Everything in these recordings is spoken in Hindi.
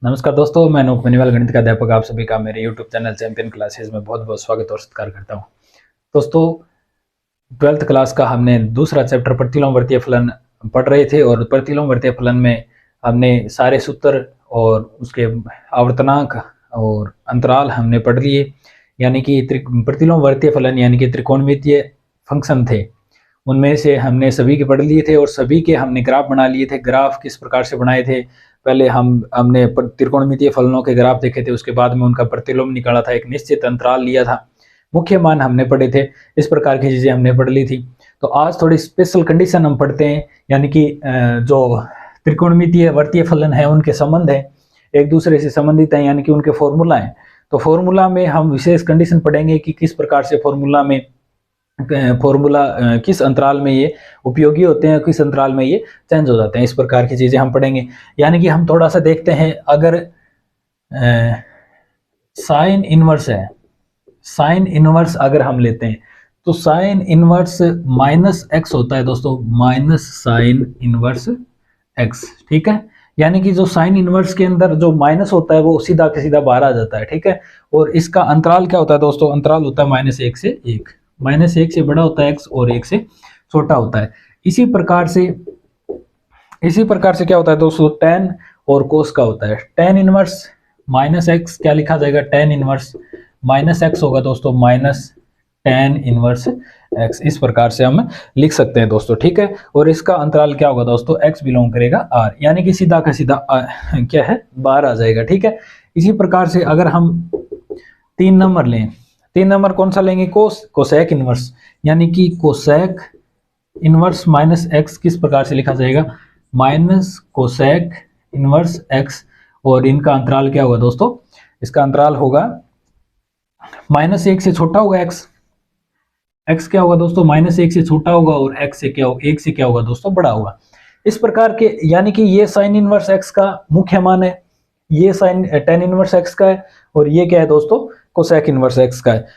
नमस्कार दोस्तों, मैं अनूप बेनीवाल, गणित का अध्यापक आप सभी का मेरे YouTube चैनल चैंपियन क्लासेस में बहुत बहुत स्वागत और सत्कार करता हूं। दोस्तों, 12th क्लास का हमने दूसरा चैप्टर प्रतिलोमवर्तीय फलन पढ़ रहे थे और प्रतिलोमवर्तीय फलन में हमने सारे सूत्र और उसके आवर्तनांक और अंतराल हमने पढ़ लिए। यानी कि प्रतिलोमवर्तीय फलन यानी कि त्रिकोणमितीय फंक्शन थे, उनमें से हमने सभी के पढ़ लिए थे और सभी के हमने ग्राफ बना लिए थे। ग्राफ किस प्रकार से बनाए थे, पहले हमने त्रिकोणमितीय फलनों के ग्राफ देखे थे, उसके बाद में उनका प्रतिलोम निकाला था, एक निश्चित अंतराल लिया था, मुख्य मान हमने पढ़े थे, इस प्रकार की चीजें हमने पढ़ ली थी। तो आज थोड़ी स्पेशल कंडीशन हम पढ़ते हैं, यानी कि जो त्रिकोणमितीय वर्तीय फलन है उनके संबंध है, एक दूसरे से संबंधित है, यानी कि उनके फॉर्मूला है। तो फॉर्मूला में हम विशेष कंडीशन पढ़ेंगे कि किस प्रकार से फॉर्मूला किस अंतराल में ये उपयोगी होते हैं, किस अंतराल में ये चेंज हो जाते हैं, इस प्रकार की चीजें हम पढ़ेंगे। यानी कि हम थोड़ा सा देखते हैं, अगर साइन इनवर्स है, साइन इनवर्स अगर हम लेते हैं तो साइन इनवर्स माइनस एक्स होता है दोस्तों, माइनस साइन इनवर्स एक्स। ठीक है, यानी कि जो साइन इनवर्स के अंदर जो माइनस होता है वो सीधा के सीधा बाहर आ जाता है। ठीक है, और इसका अंतराल क्या होता है दोस्तों, अंतराल होता है -1 से 1, -1 से बड़ा होता है x और 1 से छोटा होता है। इसी प्रकार से क्या होता है दोस्तों, tan और cos का होता है। tan इनवर्स -x क्या लिखा जाएगा, tan इनवर्स -x होगा दोस्तों, माइनस tan इनवर्स x, इस प्रकार से हम लिख सकते हैं दोस्तों। ठीक है, और इसका अंतराल क्या होगा दोस्तों, x बिलोंग करेगा r, यानी कि सीधा का सीधा क्या है, बाहर आ जाएगा। ठीक है, इसी प्रकार से अगर हम 3 नंबर लें, 3 नंबर कौन सा लेंगे, कोसेक इनवर्स, यानी कि कोसेक इनवर्स -x किस प्रकार से लिखा जाएगा, माइनस कोसेक इनवर्स x, और इनका अंतराल क्या होगा दोस्तों, इसका अंतराल होगा -1 से छोटा होगा x क्या होगा दोस्तों, -1 से छोटा होगा, और x से क्या होगा, 1 से क्या होगा दोस्तों, बड़ा होगा। इस प्रकार के, यानी कि ये साइन इनवर्स x का मुख्य मान है, ये साइन tan इनवर्स x का है, और ये क्या है दोस्तों, कोसेक इनवर्स x का है।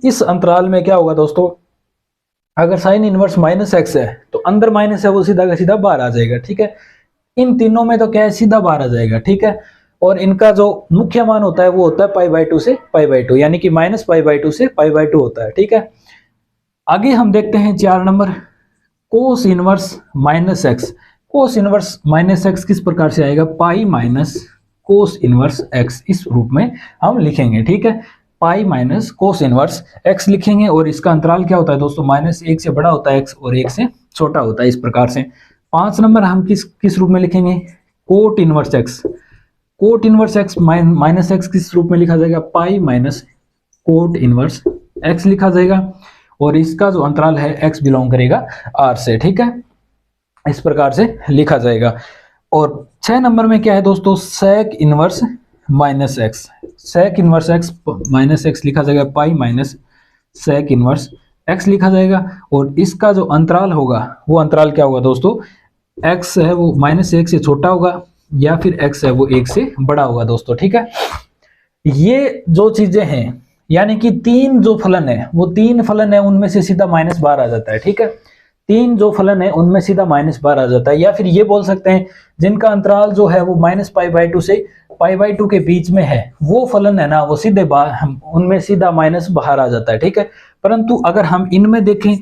इस अंतराल में क्या होगा दोस्तों, अगर साइन इनवर्स -x है तो अंदर माइनस है, वो सीधा का सीधा बाहर आ जाएगा। ठीक है, इन तीनों में तो क्या है, सीधा बाहर आ जाएगा। ठीक है, और इनका जो मुख्य मान होता है वो होता है π/2 से π/2, यानी कि -π/2 से π/2 होता है। ठीक है, आगे हम देखते हैं 4 नंबर, कोस इनवर्स -x। कोस इनवर्स -x किस प्रकार से आएगा, pi minus cos inverse x, इस रूप में हम लिखेंगे। ठीक है, pi minus cos inverse x लिखेंगे, और इसका अंतराल क्या होता है दोस्तों, -1 से बड़ा होता है x और 1 से छोटा होता है, इस प्रकार से। 5 नंबर हम किस रूप में लिखेंगे, cot inverse x। Cot inverse x -x किस रूप में लिखा जाएगा, pi minus cot inverse x लिखा जाएगा, और इसका जो अंतराल है x बिलोंग करेगा r से। ठीक है, इस प्रकार से लिखा जाएगा। और 6 नंबर में क्या है दोस्तों, sec inverse -x। Sec inverse x -x लिखा जाएगा, pi minus sec inverse x लिखा जाएगा, और इसका जो अंतराल होगा वो अंतराल क्या होगा दोस्तों, x है वो -1 से छोटा होगा, या फिर x है वो 1 से बड़ा होगा दोस्तों। ठीक है, ये जो चीजें हैं, यानी कि 3 जो फलन है, वो 3 फलन है, उनमें से सीधा माइनस बाहर आ जाता है। ठीक है, 3 जो फलन है उनमें सीधा माइनस बाहर आ जाता है, या फिर ये बोल सकते हैं जिनका अंतराल जो है वो -π/2 से π/2 के बीच में है, वो फलन है ना, वो सीधे उनमें सीधा माइनस बाहर आ जाता है। ठीक है, परंतु अगर हम इनमें देखें,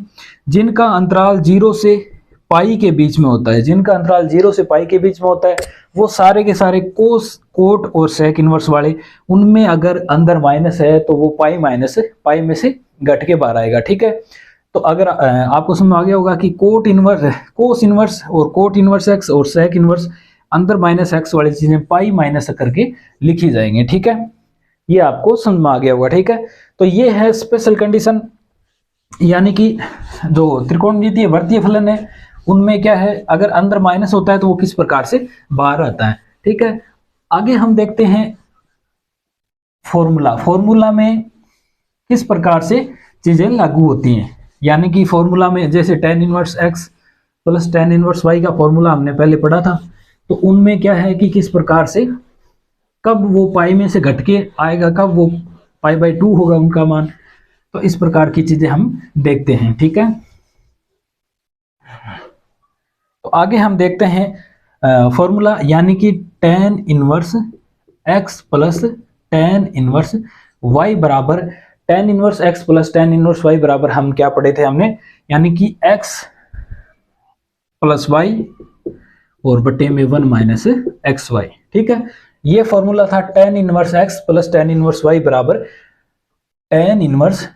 जिनका अंतराल 0 से पाई के बीच में होता है, जिनका अंतराल 0 से पाई के बीच में होता है, वो सारे के सारे कोस, कोट और सेक इनवर्स वाले, उनमें अगर अंदर माइनस है तो वो पाई माइनस पाई में से घट के बाहर आएगा। ठीक है, तो अगर आपको समझ आ गया होगा कि कोट इनवर्स, कोस इनवर्स और कोट इनवर्स x और सेक इनवर्स अंदर -x वाली चीजें पाई माइनस करके लिखी जाएंगे। ठीक है, ये आपको समझ में आ गया होगा। ठीक है, तो ये है स्पेशल कंडीशन, यानी कि जो त्रिकोणमितीय वर्तीय फलन है उनमें क्या है, अगर अंदर माइनस होता है तो वो किस प्रकार से बाहर आता है। ठीक है, आगे हम देखते हैं फॉर्मूला। फॉर्मूला में किस प्रकार से चीजें लागू होती हैं, यानी कि फॉर्मूला में जैसे tan inverse x plus tan inverse y का फॉर्मूला हमने पहले पढ़ा था, तो उनमें क्या है कि किस प्रकार से कब वो पाई में से घट के आएगा, कब वो π/2 होगा उनका मान, तो इस प्रकार की चीजें हम देखते हैं। ठीक है, तो आगे हम देखते हैं फॉर्मूला, यानी कि tan inverse x plus tan inverse Y बराबर tan inverse x plus tan inverse Y बराबर हम क्या पढ़े थे हमने, यानी कि एक्स प्लस वाई और बटे में वन माइनस एक्स वाई। ठीक है, ये फॉर्मूला था tan inverse x plus tan inverse Y बराबर tan inverse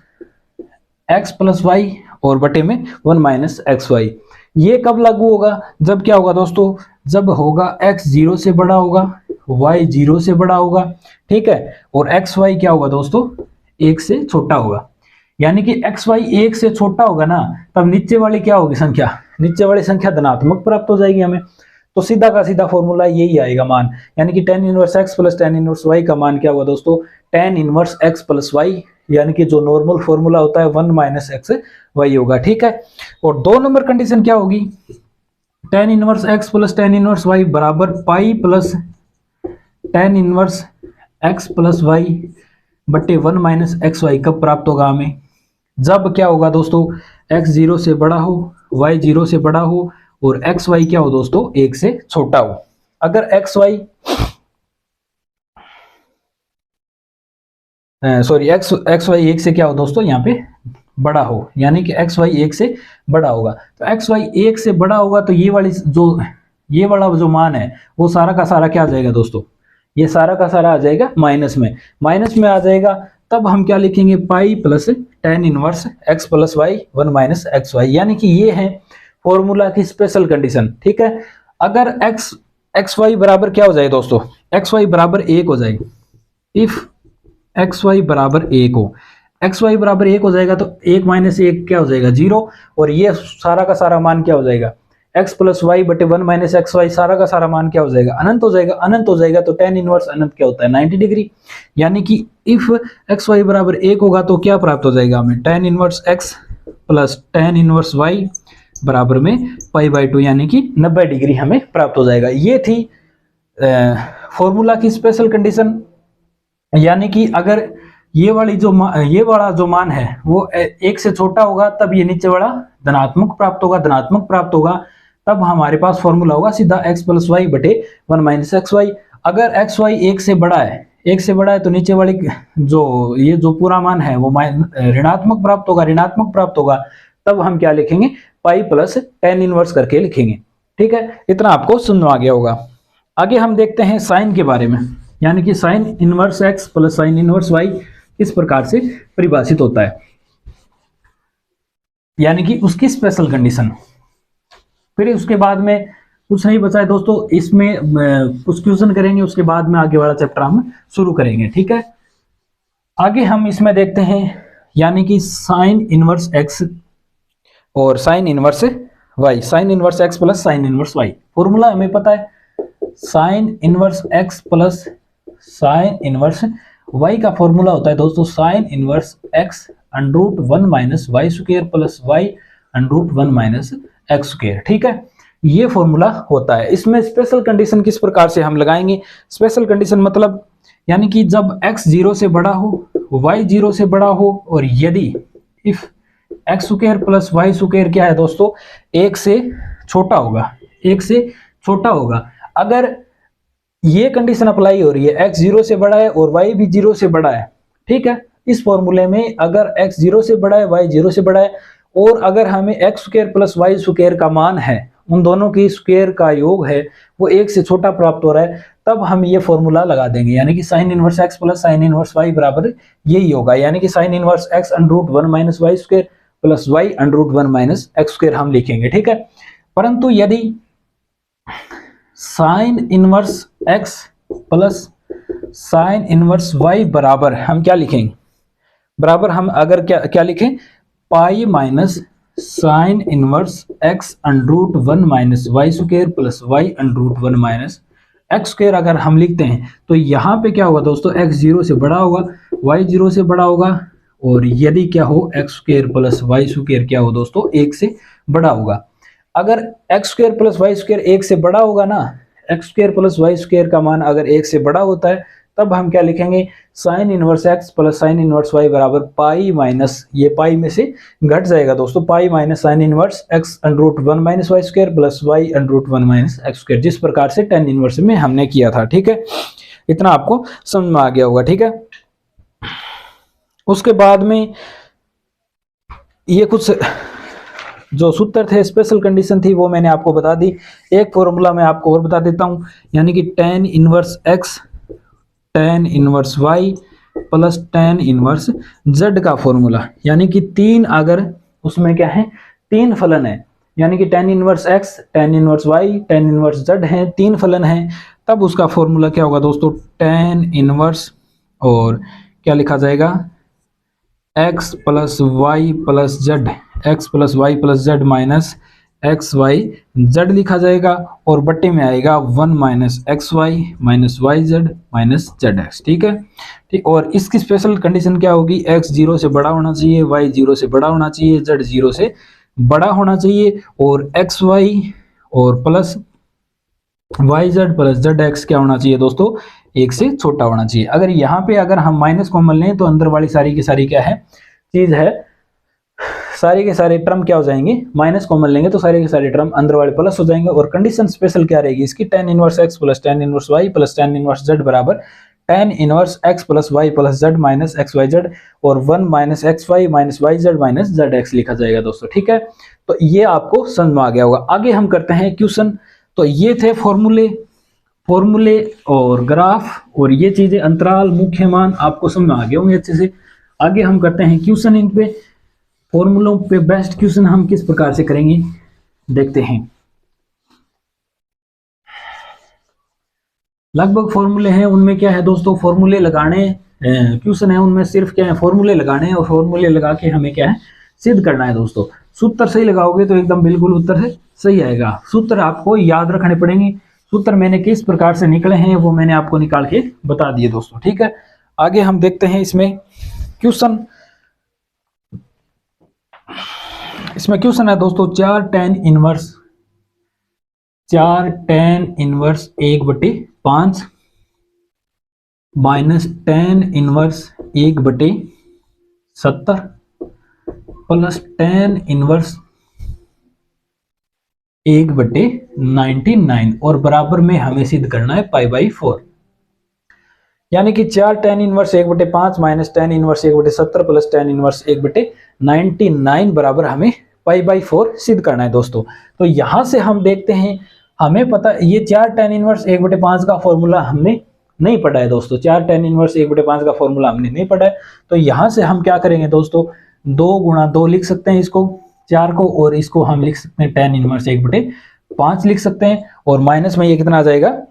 x plus y और बटे में वन माइनस एक्स वाई। ये कब लागू होगा, जब क्या होगा दोस्तों, जब होगा x 0 से बड़ा होगा, y 0 से बड़ा होगा, ठीक है, और एक्स वाई क्या होगा दोस्तों, 1 से छोटा होगा। यानी कि एक्स वाई 1 से छोटा होगा ना, तब नीचे वाली क्या होगी संख्या, नीचे वाली संख्या धनात्मक प्राप्त हो जाएगी हमें। तो सीधा का सीधा फॉर्मूला यही आएगा मान, यानी कि tan inverse x plus tan inverse Y का मान क्या होगा दोस्तों, tan inverse x plus Y, यानी कि जो नॉर्मल फॉर्मूला होता है वन माइनस एक्स वाई होगा। ठीक है, और 2 नंबर कंडीशन क्या होगी, tan inverse x plus tan inverse Y बराबर pi plus tan inverse x plus y बटे वन माइनस एक्स वाई। कब प्राप्त होगा हमें, जब क्या होगा दोस्तों, x 0 से बड़ा हो, y 0 से बड़ा हो और एक्स वाई क्या हो दोस्तों, 1 से छोटा हो। अगर एक्स वाई एक्स वाई 1 से क्या हो दोस्तों, यहाँ पे बड़ा हो, यानी कि एक्स वाई 1 से बड़ा होगा। तो एक्स वाई 1 से बड़ा होगा तो ये वाला जो मान है वो सारा का सारा क्या आ जाएगा दोस्तों, ये सारा का सारा आ जाएगा माइनस में आ जाएगा। तब हम क्या लिखेंगे, pi plus tan inverse x plus Y one minus x Y, यानी कि ये है फॉर्मूला की स्पेशल कंडीशन। ठीक है, अगर एक्स वाई बराबर क्या हो जाए दोस्तों, एक्स वाई बराबर 1 हो जाए, इफ एक्स वाई बराबर 1 हो, एक्स वाई बराबर 1 हो जाएगा तो 1 माइनस 1 क्या हो जाएगा, 0, और ये सारा का सारा मान क्या हो जाएगा, x प्लस वाई बटे वन माइनस एक्स वाई, सारा का सारा मान क्या हो जाएगा, अनंत हो जाएगा। अनंत हो जाएगा तो टेन इनवर्स अनंत क्या होता है, 90 डिग्री। यानी कि इफ एक्स वाई बराबर 1 होगा तो क्या प्राप्त हो जाएगा हमें, tan inverse x plus tan inverse Y बराबर में पाई बाई 2, यानी कि 90 डिग्री हमें प्राप्त हो जाएगा। ये थी फॉर्मूला की स्पेशल कंडीशन। यानी कि अगर ये वाला जो मान है वो 1 से छोटा होगा तब ये नीचे वाला धनात्मक प्राप्त होगा, तब हमारे पास फॉर्मूला होगा सीधा x प्लस वाई बटे वन माइनस एक्स वाई। अगर एक्स वाई 1 से बड़ा है तो नीचे वाली जो पूरा मान है वो ऋणात्मक प्राप्त होगा, तब हम क्या लिखेंगे, पाई प्लस टेन इनवर्स करके लिखेंगे। ठीक है, इतना आपको समझ आ गया होगा। आगे हम देखते हैं साइन के बारे में, यानी कि sine inverse x plus sine inverse Y किस प्रकार से परिभाषित होता है, यानी कि उसकी स्पेशल कंडीशन। फिर उसके बाद में कुछ नहीं बचा है दोस्तों, इसमें कुछ क्वेश्चन करेंगे, उसके बाद में आगे वाला चैप्टर हम शुरू करेंगे। ठीक है, आगे हम इसमें देखते हैं, यानी कि साइन इनवर्स एक्स और sine inverse Y, sine inverse x plus sine inverse Y. Formula हमें पता है, sine inverse x plus sine inverse Y का फॉर्मूला होता है दोस्तों, sine inverse x under root one minus Y square plus Y under root one minus x square. ठीक है, ये फॉर्मूला होता है। इसमें स्पेशल कंडीशन किस प्रकार से हम लगाएंगे, स्पेशल कंडीशन मतलब यानी कि जब x 0 से बड़ा हो, y 0 से बड़ा हो, और यदि if x square plus y square क्या है दोस्तों, 1 से छोटा होगा, अगर ये कंडीशन अप्लाई हो रही है, x 0 से बड़ा है और y भी 0 से बड़ा है। ठीक है, इस फॉर्मूले में अगर x 0 से बड़ा है, y 0 से बड़ा है, और अगर हमें x square plus y square का मान है, उन दोनों की स्क्वायर का योग है, वो 1 से छोटा प्राप्त हो रहा है, तब हम ये फॉर्मूला लगा देंगे, यानी कि sine inverse x plus sine inverse Y बराबर यही होगा, यानी कि sine inverse x under root one minus Y square plus Y under root one minus x square हम लिखेंगे। ठीक है, परंतु यदि sine inverse x plus sine inverse Y बराबर हम क्या लिखेंगे, बराबर हम अगर क्या लिखें, pi minus sine inverse x under root one minus Y square plus Y under root one minus x square अगर हम लिखते हैं, तो यहाँ पे क्या होगा दोस्तों, x 0 से बड़ा होगा, y 0 से बड़ा होगा, और यदि क्या हो x square plus y square क्या हो दोस्तों, 1 से बड़ा होगा। अगर x square plus y square 1 से बड़ा होगा ना, x square plus y square का मान अगर 1 से बड़ा होता है, तब हम क्या लिखेंगे, sine inverse x plus sine inverse Y बराबर पाई माइनस, ये पाई में से घट जाएगा दोस्तों, pi minus sine inverse x under root one minus Y square plus Y under root one minus x square, जिस प्रकार से टेन इनवर्स में हमने किया था। ठीक है, इतना आपको समझ में आ गया होगा, ठीक है। उसके बाद में ये कुछ जो सूत्र थे, स्पेशल कंडीशन थी, वो मैंने आपको बता दी। एक फॉर्मूला मैं आपको और बता देता हूं, यानी कि tan inverse x tan inverse y plus tan inverse z का फॉर्मूला, यानी कि तीन, अगर उसमें क्या है, तीन फलन है, यानी कि tan inverse x tan inverse y tan inverse z है, तीन फलन है, तब उसका फॉर्मूला क्या होगा दोस्तों, tan इनवर्स और क्या लिखा जाएगा, x plus y plus z, x plus y plus z minus x y z लिखा जाएगा, और बट्टे में आएगा 1 minus x y minus y z minus z x, ठीक है। ठीक, और इसकी स्पेशल कंडीशन क्या होगी, x 0 से बड़ा होना चाहिए, y 0 से बड़ा होना चाहिए, z 0 से बड़ा होना चाहिए, और एक्स वाई और plus y z plus z x क्या होना चाहिए दोस्तों, एक से छोटा होना चाहिए। अगर यहाँ पे अगर हम माइनस कॉमन लें तो अंदर वाली सारी की सारी क्या है, चीज है, सारे के सारे टर्म क्या हो जाएंगे, माइनस कॉमन लेंगे तो सारे के सारे टर्म अंदर वाले प्लस हो जाएंगे। और कंडीशन स्पेशल क्या रहेगी इसकी, tan inverse x plus tan inverse y plus tan inverse z बराबर tan inverse x plus y plus z minus x y z, और 1 minus x y minus y z minus z x लिखा जाएगा दोस्तों, ठीक है। तो ये आपको समझ में आ गया होगा। आगे हम करते हैं क्वेश्चन। तो ये थे फॉर्मूले और ग्राफ, और ये चीजें अंतराल, मुख्य मान आपको समझ में आ गए होंगे अच्छे से। आगे हम करते हैं क्वेश्चन, इन पे फॉर्मूलों पे बेस्ट क्वेश्चन हम किस प्रकार से करेंगे देखते हैं। लगभग फॉर्मूले हैं, उनमें क्या है दोस्तों, फॉर्मूले लगाने, क्वेश्चन है उनमें सिर्फ क्या है, फॉर्मूले लगाने हैं, और फॉर्मूले लगा के हमें क्या है, सिद्ध करना है दोस्तों। सूत्र सही लगाओगे तो एकदम बिल्कुल उत्तर है सही आएगा। सूत्र आपको याद रखने पड़ेंगे। सूत्र मैंने किस प्रकार से निकले हैं वो मैंने आपको निकाल के बता दिए दोस्तों, ठीक है। आगे हम देखते हैं इसमें क्वेश्चन। इसमें क्वेश्चन है दोस्तों, 4 tan inverse 1/5 minus tan inverse 1/70 plus tan inverse 1/99, और बराबर में हमें सिद्ध करना है π/4, यानी कि 4 tan inverse 1/5 minus tan inverse 1/70 plus tan inverse 1/99 बराबर हमें π/4 सिद्ध करना है दोस्तों। तो यहां से हम देखते हैं, हमें पता ये 4 tan इनवर्स 1/5 का फॉर्मूला हमने नहीं पढ़ा है दोस्तों, 4 tan इनवर्स 1/5 का फॉर्मूला हमने नहीं पढ़ा है। तो यहां से हम क्या करेंगे दोस्तों, 2 गुणा 2 लिख सकते हैं इसको, 4 को, और इसको हम लिख सकते हैं tan इनवर्स 1/5 लिख सकते हैं, और माइनस में ये कितना आ जाएगा,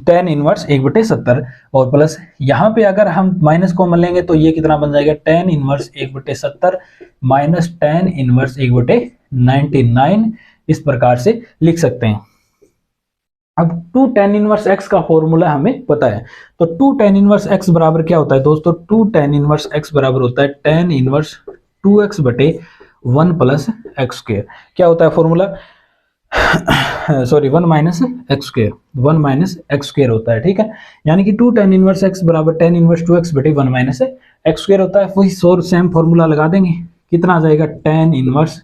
tan इनवर्स 1/70, और प्लस यहाँ पे अगर हम माइनस कॉमन लेंगे तो ये कितना बन जाएगा, tan inverse 1/70 minus tan inverse 1/99, इस प्रकार से लिख सकते हैं। अब 2 tan इनवर्स x का फॉर्मूला हमें पता है, तो 2 tan इनवर्स x बराबर क्या होता है दोस्तों, 2 tan इनवर्स x बराबर होता है tan inverse 2x/1 plus x square. क्या होता है formula, sorry 1 minus x square, 1 minus x square होता है, ठीक है। यानी कि 2 tan इनवर्स x बराबर tan inverse 2x/1 minus x square होता है। वही सेम फॉर्मूला लगा देंगे, कितना आ जाएगा, tan inverse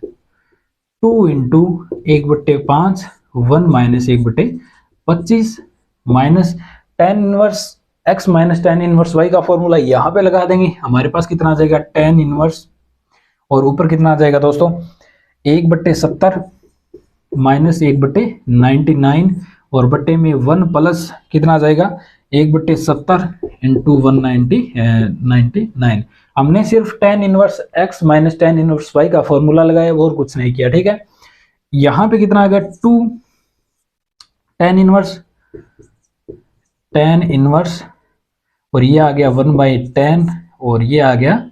2 into 1/5 1 minus 1/25 minus tan inverse x minus tan inverse y का फॉर्मूला यहाँ पे लगा देंगे, हमारे पास कितना आ जाएगा, tan इनवर्स, और ऊपर कितना आ जाएगा दोस्तों, 1/70 माइनस 1/99, और बट्टे में 1 प्लस कितना आ जाएगा, 1/70 इंटू 199। हमने सिर्फ tan inverse x minus tan inverse y का फॉर्मूला लगाया और कुछ नहीं किया, ठीक है। यहाँ पे कितना आ गया, 2 tan इनवर्स और ये आ गया 1/10, और ये आ गया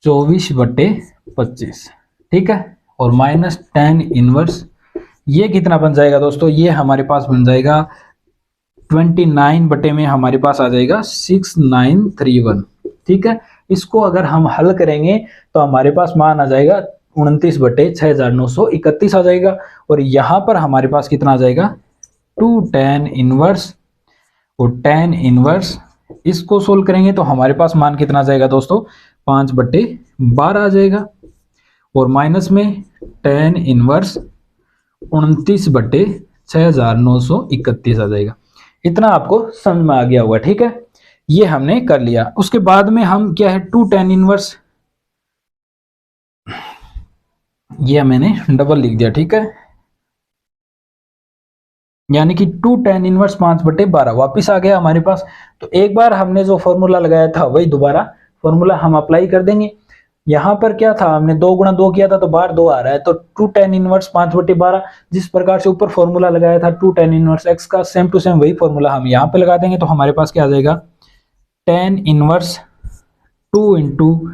24/25, ठीक है, और माइनस tan इनवर्स, ये कितना बन जाएगा दोस्तों, ये हमारे पास बन जाएगा 29 बटे में हमारे पास आ जाएगा 6931, ठीक है। इसको अगर हम हल करेंगे तो हमारे पास मान आ जाएगा 29/6931 आ जाएगा, और यहाँ पर हमारे पास कितना आ जाएगा, 2 tan इनवर्स, और tan इनवर्स इसको सोल्व करेंगे तो हमारे पास मान कितना आ जाएगा दोस्तों, 5/12 आ जाएगा, और माइनस में tan इनवर्स 29/6931 आ जाएगा। इतना आपको समझ में आ गया होगा, ठीक है। ये हमने कर लिया। उसके बाद में हम क्या है, 2 tan इनवर्स, ये मैंने डबल लिख दिया, ठीक है, यानी कि 2 tan इनवर्स 5/12 वापिस आ गया हमारे पास। तो एक बार हमने जो फॉर्मूला लगाया था वही दोबारा फॉर्मूला हम अप्लाई कर देंगे। यहाँ पर क्या था, हमने 2 गुणा 2 किया था तो बाहर 2 आ रहा है, तो 2 tan इनवर्स 5/12, जिस प्रकार से ऊपर फॉर्मूला लगाया था 2 tan इनवर्स x का, सेम टू सेम वही फॉर्मूला हम यहाँ पे लगा देंगे। तो हमारे पास क्या आ जाएगा, tan इनवर्स 2 इंटू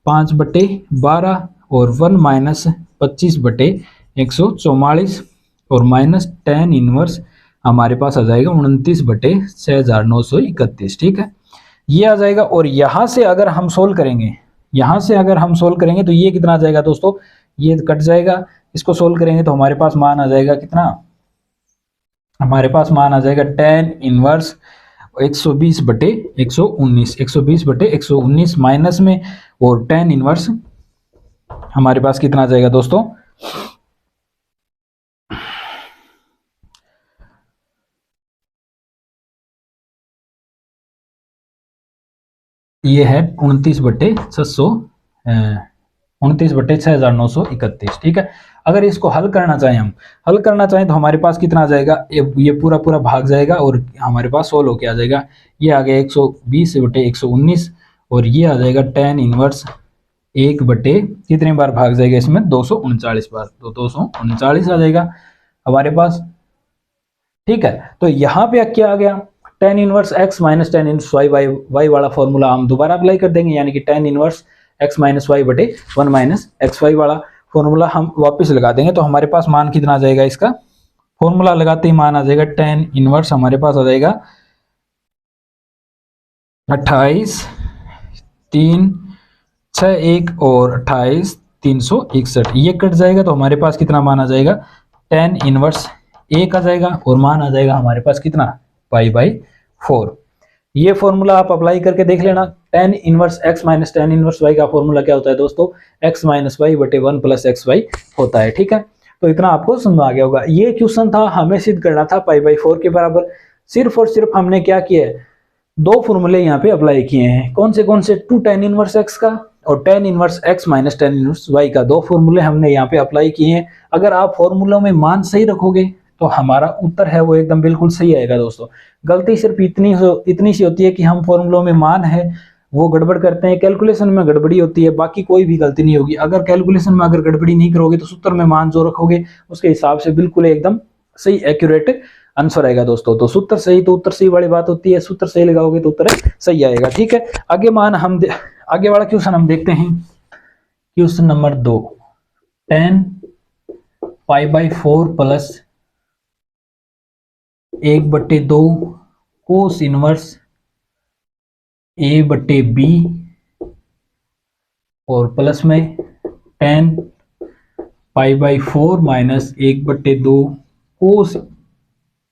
5/12 और 1 माइनस 25/144 और माइनस tan इनवर्स हमारे पास आ जाएगा 29/6931, ठीक है, ये आ जाएगा। और यहाँ से अगर हम सोल्व करेंगे, यहाँ से अगर हम सोल्व करेंगे तो ये कितना आ जाएगा दोस्तों, ये कट जाएगा, इसको सोल्व करेंगे तो हमारे पास मान आ जाएगा कितना, हमारे पास मान आ जाएगा tan इनवर्स 120/119, 120/119 माइनस में, और tan इनवर्स हमारे पास कितना आ जाएगा दोस्तों, ये है 29/6931, ठीक है। अगर इसको हल करना चाहें, हम हल करना चाहें तो हमारे पास कितना आ जाएगा, ये पूरा पूरा भाग जाएगा और हमारे पास सोल्व होके आ जाएगा, ये आ गया 120/119 और ये आ जाएगा tan इनवर्स 1 बटे कितनी बार भाग जाएगा इसमें, 239 बार, तो 239 आ जाएगा हमारे पास, ठीक है। तो यहाँ पे क्या आ गया, tan inverse x minus tan inverse y वाला फॉर्मूला हम दोबारा अप्लाई कर देंगे, यानी कि tan inverse x minus y बटे 1 माइनस एक्स वाई वाला फॉर्मूला हम वापस लगा देंगे। तो हमारे पास मान कितना आ जाएगा, इसका फॉर्मूला लगाते ही मान आ जाएगा tan इनवर्स हमारे पास आ जाएगा 28,361 और 28,361, ये कट जाएगा तो हमारे पास कितना मान आ जाएगा, tan इनवर्स 1 आ जाएगा और मान आ जाएगा हमारे पास कितना, π/4। ये फॉर्मूला आप अप्लाई करके देख लेना। tan inverse x minus tan inverse y का फॉर्मूला क्या होता है दोस्तों, x माइनस वाई बटे 1 प्लस एक्स वाई होता है, ठीक है। तो इतना आपको समझ आ गया होगा। ये क्वेश्चन था, हमें सिद्ध करना था π/4 के बराबर। सिर्फ और सिर्फ हमने क्या किया है, 2 फॉर्मूले यहाँ पे अप्लाई किए हैं। कौन से 2 tan इनवर्स x का और tan inverse x minus tan inverse y का, 2 फॉर्मूले हमने यहाँ पे अप्लाई किए हैं। अगर आप फॉर्मूलों में मान सही रखोगे तो हमारा उत्तर है वो एकदम बिल्कुल सही आएगा दोस्तों। गलती सिर्फ इतनी सी होती है कि हम फॉर्मूलों में मान है वो गड़बड़ करते हैं, कैलकुलेशन में गड़बड़ी होती है, बाकी कोई भी गलती नहीं होगी। अगर कैलकुलेशन में अगर गड़बड़ी नहीं करोगे तो सूत्र में मान जो रखोगे उसके हिसाब से बिल्कुल एकदम सही एक्यूरेट आंसर आएगा दोस्तों। तो सूत्र सही तो उत्तर सही वाली बात होती है, सूत्र सही लगाओगे तो उत्तर सही आएगा, ठीक है। आगे आगे वाला क्वेश्चन हम देखते हैं। Question number 2, tan π/4 plus 1/2 cos inverse a/b और प्लस में tan π/4 minus 1/2 cos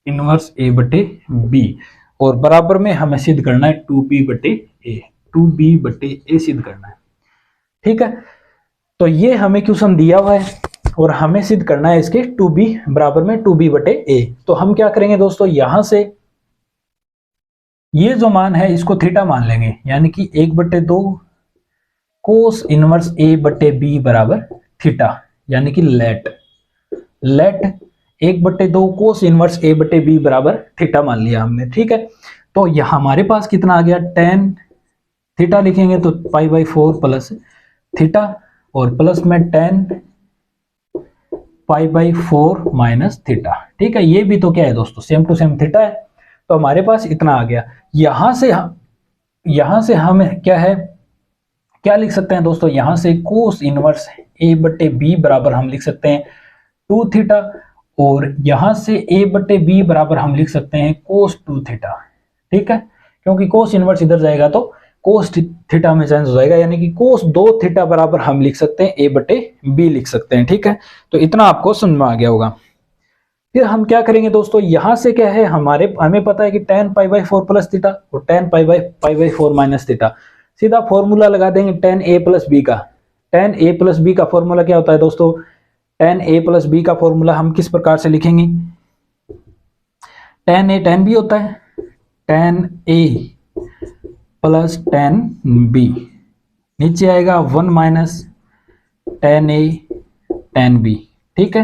inverse a/b और बराबर में हमें सिद्ध करना है 2b/a सिद्ध करना है, ठीक है। तो ये हमें क्वेश्चन दिया हुआ है और हमें सिद्ध करना है इसके 2b बराबर में 2b/a। तो हम क्या करेंगे दोस्तों, यहां से ये जो मान है इसको थीटा मान लेंगे, यानी कि 1/2 कोस इनवर्स a/b बराबर थीटा, यानी कि लेट 1/2 कोस इनवर्स a/b बराबर थीटा मान लिया हमने, ठीक है। तो यहां हमारे पास कितना आ गया, tan थीटा लिखेंगे तो π/4 प्लस थीटा और प्लस में tan π/4 माइनस थीटा, ठीक है। ये भी तो क्या है दोस्तों, सेम टू सेम थीटा है। तो हमारे पास इतना आ गया। यहां से हम क्या लिख सकते हैं दोस्तों, यहां से कोस इनवर्स a/b बराबर हम लिख सकते हैं 2 थीटा और यहां से a/b बराबर हम लिख सकते हैं कोस 2 थीटा, ठीक है। क्योंकि कोस इनवर्स इधर जाएगा तो कोस थीटा में चेंज हो जाएगा, यानी कि कोस 2 थीटा बराबर हम लिख सकते हैं a/b लिख सकते हैं, ठीक है। तो इतना आपको समझ में आ गया होगा। फिर हम क्या करेंगे दोस्तों, यहां से क्या है, हमें पता है कि tan π/4 प्लस थीटा और tan π/4 माइनस थीटा, सीधा फॉर्मूला लगा देंगे tan a प्लस b का। tan a प्लस b का फॉर्मूला क्या होता है दोस्तों, tan a प्लस b का फॉर्मूला हम किस प्रकार से लिखेंगे, टेन ए टेन बी होता है, tan a plus tan b, नीचे आएगा 1 minus tan a tan b. ठीक है,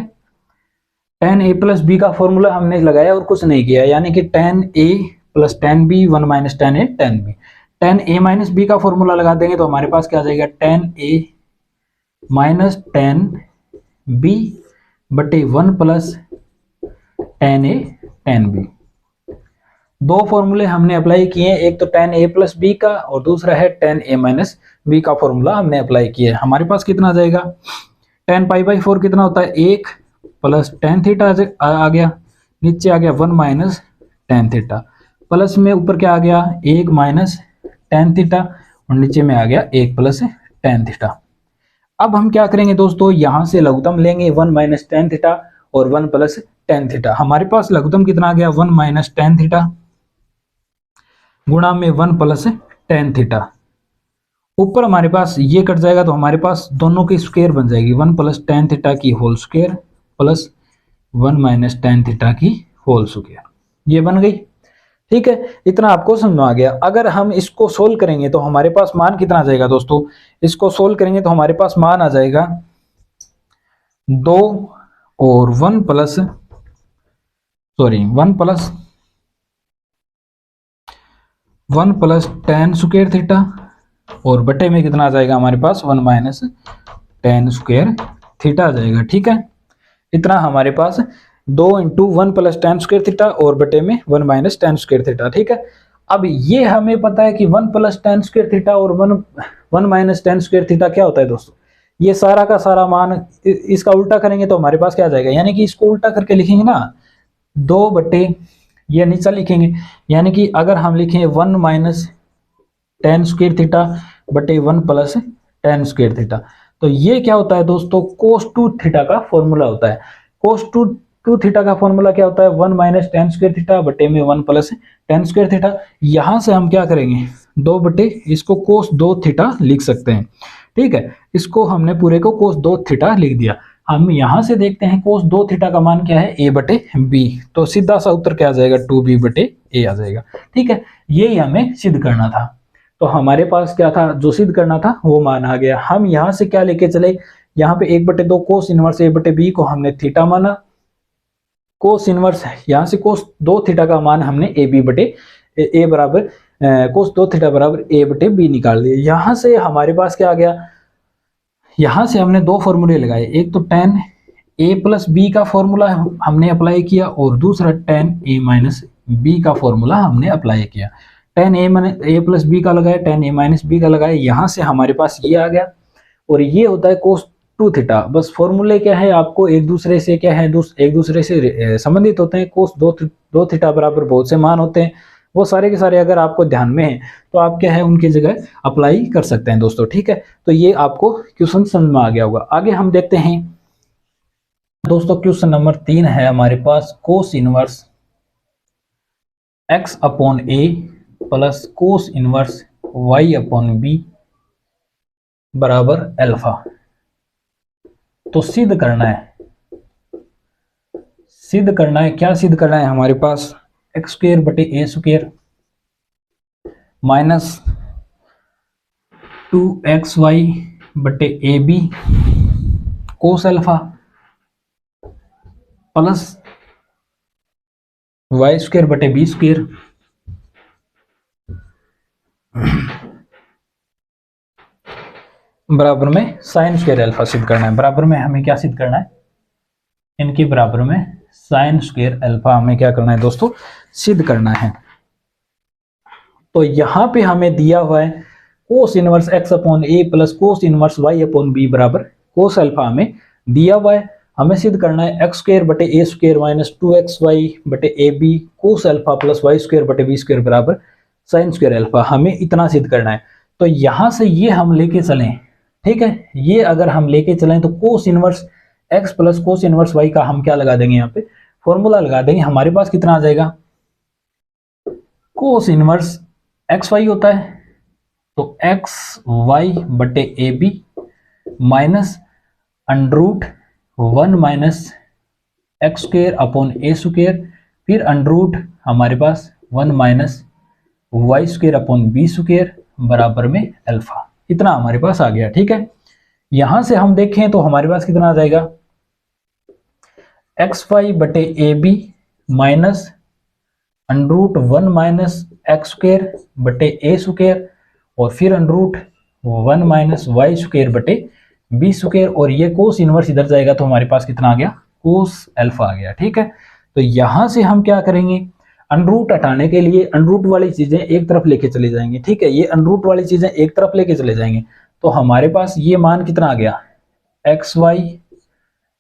टेन ए प्लस बी का फॉर्मूला हमने लगाया और कुछ नहीं किया, यानी कि tan a plus tan b 1 minus tan a tan b. Tan a minus b का फॉर्मूला लगा देंगे तो हमारे पास क्या आ जाएगा, tan a minus tan b बटे 1 plus tan a tan B. दो फॉर्मूले हमने अप्लाई किए, एक तो टेन ए प्लस बी का और दूसरा है टेन ए माइनस बी का फॉर्मूला हमने अप्लाई किया। हमारे पास कितना आ जाएगा, टेन पाई बाई 4 कितना होता है, 1 प्लस टेन थीटा आ गया, नीचे आ गया 1 माइनस टेन थीटा, प्लस में ऊपर क्या आ गया 1 माइनस टेन थीटा और नीचे में आ गया 1 प्लस टेन थीटा। अब हम क्या करेंगे दोस्तों, यहां से लघुत्तम लेंगे 1 माइनस टेन थीटा और 1 प्लस टेन थीटा। हमारे पास लघुत्तम कितना आ गया, 1 माइनस टेन थीटा गुणा में 1 प्लस टेन थीटा। ऊपर हमारे पास ये कट जाएगा तो हमारे पास दोनों की स्क्वायर बन जाएगी, 1 प्लस टेन थीटा की whole square plus 1 minus tan theta की होल स्क्वायर, ये बन गई। ठीक है, इतना आपको समझ में आ गया। अगर हम इसको सोल्व करेंगे तो हमारे पास मान कितना आ जाएगा दोस्तों, इसको सोल्व करेंगे तो हमारे पास मान आ जाएगा 2 और 1 plus 1 plus tan square theta और बटे में कितना आ जाएगा हमारे पास 1 माइनस टेन स्क्वायर थीटा आ जाएगा। ठीक है, इतना हमारे पास 2 into 1 plus tan square theta और बटे में 1 माइनस टेन स्क्वायर थीटा। ठीक है, अब ये हमें पता है कि 1 प्लस टेन स्क्वायर थीटा और 1 माइनस टेन स्क्वायर थीटा क्या होता है दोस्तों, ये सारा का सारा मान, इसका उल्टा करेंगे तो हमारे पास क्या आ जाएगा, यानी कि इसको उल्टा करके लिखेंगे ना, 2 बटे ये नीचा लिखेंगे, यानी कि अगर हम लिखें 1 माइनस टेन स्क्वायर थीटा बटे 1 प्लस टेन स्क्वायर थीटा, तो ये क्या होता है दोस्तों, कोस टू थीटा का फॉर्मूला होता है। कोस टू थीटा का फॉर्मूला क्या होता है, 1 माइनस टेन स्क्वायर थीटा बटे में 1 प्लस टेन स्क्वायर थीटा। यहां से हम क्या करेंगे, 2 बटे इसको कोस 2 थीटा लिख सकते हैं। ठीक है, इसको हमने पूरे को कोस 2 थीटा लिख दिया। हम यहां से देखते हैं कोस 2 थीटा का मान क्या है, a बटे बी, तो सीधा सा उत्तर क्या आ जाएगा, 2b बटे a आ जाएगा। ठीक है, यही हमें सिद्ध करना था। तो हमारे पास क्या था, जो सिद्ध करना था वो मान आ गया। हम यहां से क्या लेके चले, यहाँ पे 1 बटे 2 कोस इनवर्स a बटे b को हमने थीटा माना, कोस इनवर्स यहाँ से कोस 2 थीटा का मान हमने ए बी बटे ए बराबर कोस 2 थीटा बराबर a बटे b निकाल लिया। यहां से हमारे पास क्या आ गया, यहां से हमने 2 फॉर्मूले लगाए, एक तो टेन ए प्लस बी का फॉर्मूला हमने अप्लाई किया और दूसरा टेन ए माइनस बी का फॉर्मूला हमने अप्लाई किया। टेन ए प्लस बी का लगाया, टेन ए माइनस बी का लगाया, यहाँ से हमारे पास ये आ गया और ये होता है कोस 2 थीटा। बस फॉर्मूले क्या है, आपको एक दूसरे से क्या है, एक दूसरे से संबंधित होते हैं। कोस 2 थीटा बराबर बहुत से मान होते हैं, वो सारे के सारे अगर आपको ध्यान में है तो आप क्या है उनकी जगह अप्लाई कर सकते हैं दोस्तों। ठीक है, तो ये आपको क्वेश्चन समझ में आ गया होगा। आगे हम देखते हैं दोस्तों, क्वेश्चन नंबर 3 है हमारे पास, cos inverse x upon a plus cos inverse y upon b बराबर अल्फा। तो सिद्ध करना है, क्या सिद्ध करना है हमारे पास, एक्स स्क्वायर बटे ए स्क्वायर माइनस 2xy बटे a b cos alpha plus y square बटे बी स्क्वायर बराबर में साइन स्क्वायर अल्फा सिद्ध करना है। बराबर में हमें क्या सिद्ध करना है, इनके बराबर में साइन स्क्वायर अल्फा हमें क्या करना है दोस्तों, सिद्ध करना है। तो यहां पे हमें दिया हुआ है cos inverse x upon a plus cos inverse y upon b बराबर कोस अल्फा हमें दिया हुआ है। हमें सिद्ध करना है एक्स स्क्वायर बटे ए स्क्वायर माइनस 2xy बटे a b cos alpha plus y square बटे बी स्क्वायर बराबर साइन स्क्वायर अल्फा, हमें इतना सिद्ध करना है। तो यहां से ये हम लेके चलें, ठीक है, ये अगर हम लेके चलें तो cos inverse x plus cos inverse y का हम क्या लगा देंगे, यहाँ पे फॉर्मूला लगा देंगे। हमारे पास कितना आ जाएगा, कोस इनवर्स एक्स वाई होता है तो एक्स वाई बटे a b minus under root 1 minus x square upon a square, फिर अंडरूट हमारे पास 1 minus y square upon b square बराबर में अल्फा, इतना हमारे पास आ गया। ठीक है, यहां से हम देखें तो हमारे पास कितना आ जाएगा, एक्स वाई बटे a b minus under root 1 minus x square बटे ए स्क्वेयर और फिर अंडरूट 1 माइनस वाई स्क्वेयर बटे बी स्क्वेयर, और ये कोस इनवर्स इधर जाएगा तो हमारे पास कितना आ गया, कोस अल्फा आ गया। ठीक है, तो यहां से हम क्या करेंगे, अनरूट हटाने के लिए अनरूट वाली चीजें एक तरफ लेके चले जाएंगे। ठीक है, ये अनरूट वाली चीजें एक तरफ लेके चले जाएंगे तो हमारे पास ये मान कितना आ गया, एक्स वाई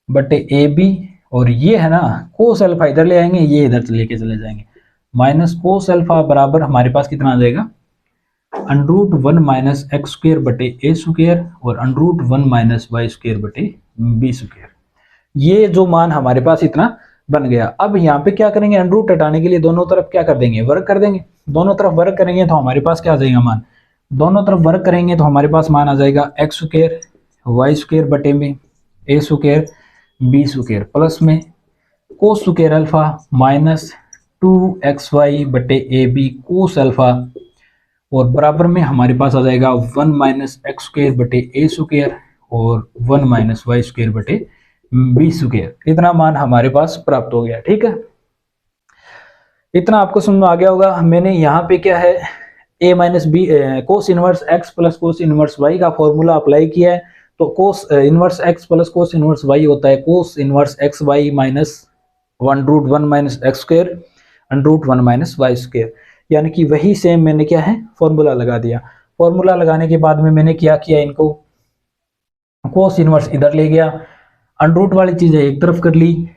बटे ए बी, और ये है ना कोस अल्फा इधर ले आएंगे, ये इधर लेके चले जाएंगे, माइनस कोस अल्फा बराबर हमारे पास कितना आ जाएगा, अंडरूट 1 माइनस एक्स स्क्वेयर बटे ए स्क्वेयर और अंडरूट 1 माइनस वाई स्क्वेयर बटे बी स्क्वेयर। ये जो मान हमारे पास इतना बन गया। अब यहाँ पे क्या करेंगे, अंडरूट हटाने के लिए दोनों तरफ क्या कर देंगे, वर्ग कर देंगे। दोनों तरफ वर्ग करेंगे तो हमारे पास क्या आ जाएगा मान, दोनों तरफ वर्ग करेंगे तो हमारे पास मान आ जाएगा एक्स स्क्वेयर वाई स्क्वेयर बटे में ए स्क्वेयर बी स्क्वेयर प्लस में cos square alpha minus 2xy बटे ए बी कोस अल्फा, और बराबर में हमारे पास आ जाएगा 1 माइनस एक्स स्क्वेयर बटे ए स्क्वेयर और 1 माइनस वाई स्क्वेयर बटे बी स्क्वेयर। इतना मान हमारे पास प्राप्त हो गया। ठीक है, इतना आपको समझ में आ गया होगा। मैंने यहाँ पे क्या है, a minus b cos inverse x plus cos inverse Y का फॉर्मूला अप्लाई किया है। तो cos inverse x plus cos inverse y होता है cos inverse x y minus 1√1 minus x square underroot 1 minus y square, यानी कि वही सेम मैंने क्या है फॉर्मूला लगा दिया। फॉर्मूला लगाने के बाद में मैंने क्या किया, इनको कोस इनवर्स इधर ले गया, अंडरूट वाली चीजें एक तरफ कर ली,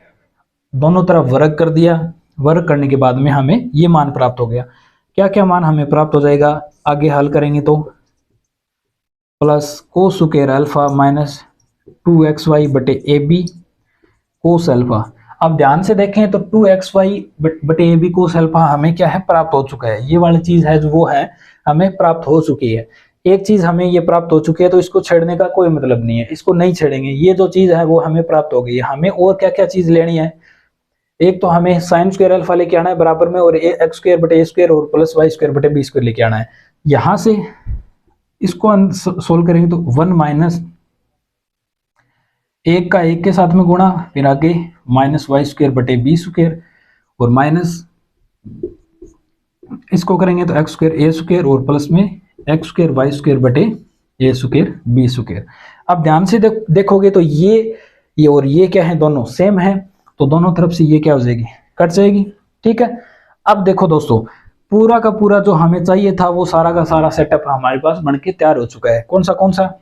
दोनों तरफ वर्ग कर दिया। वर्ग करने के बाद में हमें ये मान प्राप्त हो गया। क्या क्या मान हमें प्राप्त हो जाएगा, आगे हल करेंगे तो plus cos square alpha minus 2xy बटे ए बी कोस अल्फा। अब ध्यान से देखें तो 2xy बटे ए बी कोस अल्फा हमें क्या है प्राप्त हो चुका है। ये वाली चीज है जो वो है हमें प्राप्त हो चुकी है। एक चीज हमें ये प्राप्त हो चुकी है तो इसको छेड़ने का कोई मतलब नहीं है, इसको नहीं छेड़ेंगे। ये जो चीज है वो हमें प्राप्त हो गई है। हमें और क्या क्या चीज लेनी है, एक तो हमें साइन स्क्वायर अल्फा लेके आना है बराबर में, और एक्स स्क्वायर बटे ए स्क्वायर और प्लस वाई स्क्वायर बटे बी स्क्वायर लेके आना है। यहां से इसको सोल्व करेंगे तो 1 माइनस एक का एक के साथ में गुणा, फिर आगे माइनस वाई स्क्वायर बटे बी स्क्वायर और माइनस इसको करेंगे तो एक्स स्क्वायर ए स्क्वायर और प्लस में एक्स स्क्वायर वाई स्क्वायर बटे ए स्क्वायर बी स्क्वायर। अब ध्यान से देखोगे तो ये और ये क्या है, दोनों सेम है, तो दोनों तरफ से ये क्या हो जाएगी, कट जाएगी। ठीक है, अब देखो दोस्तों, पूरा का पूरा जो हमें चाहिए था वो सारा का सारा सेटअप हमारे पास बनके तैयार हो चुका है। कौन सा